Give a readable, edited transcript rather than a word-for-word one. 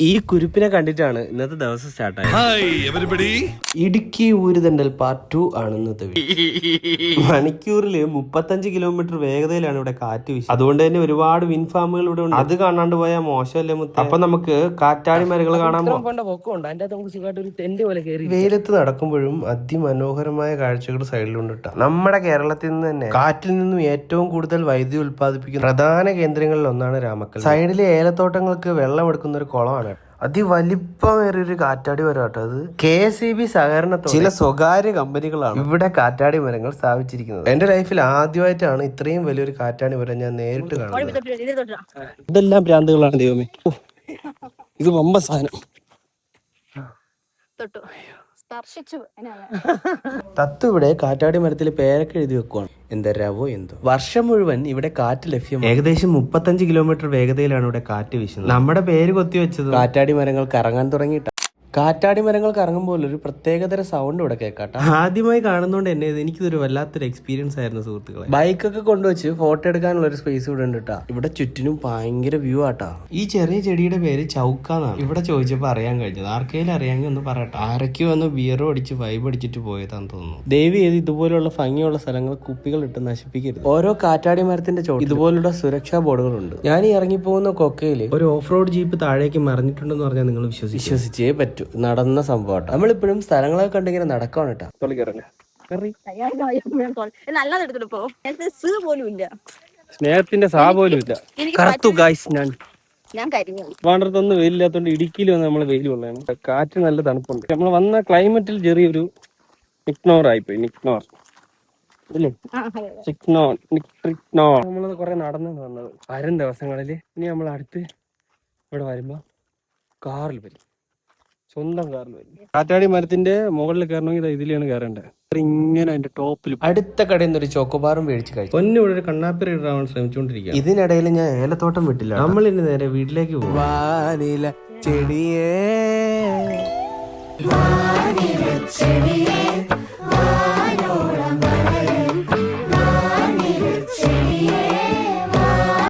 ഈ കുരുപ്പിനെ കണ്ടിട്ടാണ് ഇന്നത്തെ ദിവസം സ്റ്റാർട്ടായത്. ഇടുക്കി ഊരുതണ്ടൽ പാർട്ട് 2 ആണ് ഇന്നത്തെ. മണിക്കൂറിൽ 35 കിലോമീറ്റർ വേഗതയിലാണ് ഇവിടെ കാറ്റ് വീശുന്നത്. അതുകൊണ്ട് തന്നെ ഒരുപാട് വിൻഡ് ഫാമുകൾ ഇവിടെ ഉണ്ട്. അത് കാണാണ്ട് പോയാൽ മോശമല്ലേ മുത്ത? അപ്പൊ നമുക്ക് കാറ്റാടി മരങ്ങൾ കാണാൻ വെയിലത്ത് നടക്കുമ്പോഴും അതിമനോഹരമായ കാഴ്ചകൾ സൈഡിലുണ്ട് കേട്ടോ. നമ്മുടെ കേരളത്തിൽ നിന്ന് തന്നെ കാറ്റിൽ നിന്നും ഏറ്റവും കൂടുതൽ വൈദ്യുതി ഉൽപ്പാദിപ്പിക്കുന്ന പ്രധാന കേന്ദ്രങ്ങളിൽ ഒന്നാണ് രാമക്കൽ. സൈഡിലെ ഏലത്തോട്ടങ്ങൾക്ക് വെള്ളം എടുക്കുന്ന ഒരു കുളമാണ്. അതിവലിപ്പമേറിയൊരു കാറ്റാടി മരം കേട്ടോ. അത് KSEB സഹകരണത്തോടെ ചില സ്വകാര്യ കമ്പനികളാണ് ഇവിടെ കാറ്റാടി മരങ്ങൾ സ്ഥാപിച്ചിരിക്കുന്നത്. എന്റെ ലൈഫിൽ ആദ്യമായിട്ടാണ് ഇത്രയും വലിയൊരു കാറ്റാടി മരം ഞാൻ നേരിട്ട് കാണുന്നത്. ഇതെല്ലാം ഭ്രാന്തുകളാണ് ദൈവമേ. ഇത് വമ്പ സാധനം. തത്തു ഇവിടെ കാറ്റാടി മരത്തിൽ പേരൊക്കെ എഴുതി വെക്കുവാണ്. എന്തരാവോ എന്തോ. വർഷം മുഴുവൻ ഇവിടെ കാറ്റ് ലഭ്യമാണ്. ഏകദേശം 35 കിലോമീറ്റർ വേഗതയിലാണ് ഇവിടെ കാറ്റ് വീശുന്നത്. നമ്മുടെ പേര് കൊത്തിവെച്ചത് കാറ്റാടി മരങ്ങൾ കറങ്ങാൻ തുടങ്ങിയിട്ടാണ്. കാറ്റാടി മരങ്ങൾ കറങ്ങുമ്പോൾ ഒരു പ്രത്യേകതര സൗണ്ട് ഇവിടെ കേൾക്കാട്ടോ. ആദ്യമായി കാണുന്നതുകൊണ്ട് തന്നെ എനിക്കിതൊരു വല്ലാത്തൊരു എക്സ്പീരിയൻസ് ആയിരുന്നു സുഹൃത്തുക്കളെ. ബൈക്കൊക്കെ കൊണ്ടുവച്ച് ഫോട്ടോ എടുക്കാനുള്ള ഒരു സ്പേസ് ഇവിടെ ഉണ്ട് കേട്ടോ. ഇവിടെ ചുറ്റിനും ഭയങ്കര വ്യൂ ആട്ടാ. ഈ ചെറിയ ചെടിയുടെ പേര് ചൗക്കാന്നാണ്. ഇവിടെ ചോദിച്ചപ്പോൾ അറിയാൻ കഴിഞ്ഞത്. ആർക്കെങ്കിലും അറിയാമെങ്കിൽ ഒന്ന് പറയട്ടെ. ആരൊക്കെയോ വന്ന് ബിയറോ അടിച്ച് വൈബ് അടിച്ചിട്ട് പോയതാന്ന് തോന്നുന്നു. ദയവ് ചെയ്ത് ഇതുപോലുള്ള ഭംഗിയുള്ള സ്ഥലങ്ങൾ കുപ്പികൾ ഇട്ട് നശിപ്പിക്കരുത്. ഓരോ കാറ്റാടി മരത്തിന്റെ ചോട്ട് ഇതുപോലുള്ള സുരക്ഷാ ബോർഡുകളുണ്ട്. ഞാൻ ഈ ഇറങ്ങിപ്പോകുന്ന കൊക്കയിൽ ഒരു ഓഫ് റോഡ് ജീപ്പ് താഴേക്ക് മറിഞ്ഞിട്ടുണ്ടെന്ന് പറഞ്ഞാൽ നിങ്ങൾ വിശ്വസിച്ചേ പറ്റൂ. നടന്ന സംഭവം. നമ്മളിപ്പോഴും സ്ഥലങ്ങളൊക്കെ കണ്ടിങ്ങനെ നടക്കാണ് കേട്ടോ. സ്നേഹത്തിന്റെ സാ പോലും ഇല്ല. ഞാൻ വാണ്ടത്തൊന്നും വെയിലില്ലാത്തോണ്ട് ഇടുക്കിയിൽ വന്ന് നമ്മള് വെയിൽ കൊള്ളാണ്. കാറ്റ് നല്ല തണുപ്പുണ്ട്. നമ്മൾ വന്ന ക്ലൈമറ്റിൽ ചെറിയൊരു നിക്നോർ ആയിപ്പോയി. നിക്നോർ അല്ലേ? നമ്മളത് കുറെ നടന്നു വന്നത് വരും ദിവസങ്ങളില്. ഇനി നമ്മൾ അടുത്ത് ഇവിടെ വരുമ്പോ കാറിൽ വരും, സ്വന്തം കാറിൽ വരും. കാറ്റാടി മരത്തിന്റെ മുകളിൽ കയറണമെങ്കിൽ ഇതിലാണ് കയറേണ്ടത്. ഇങ്ങനെ അതിന്റെ ടോപ്പിൽ അടുത്ത കടയിൽ നിന്ന് ഒരു ചോക്കോബാറും മേടിച്ച് കഴിച്ചു. പൊന്നു ഇവിടെ ഒരു കണ്ണാപ്പി ഇടാൻ ശ്രമിച്ചുകൊണ്ടിരിക്കുക. ഇതിനിടയിൽ ഞാൻ ഏലത്തോട്ടം വിട്ടില്ല. നമ്മൾ ഇനി നേരെ വീട്ടിലേക്ക് പോകും. വാനില ചെടിയേ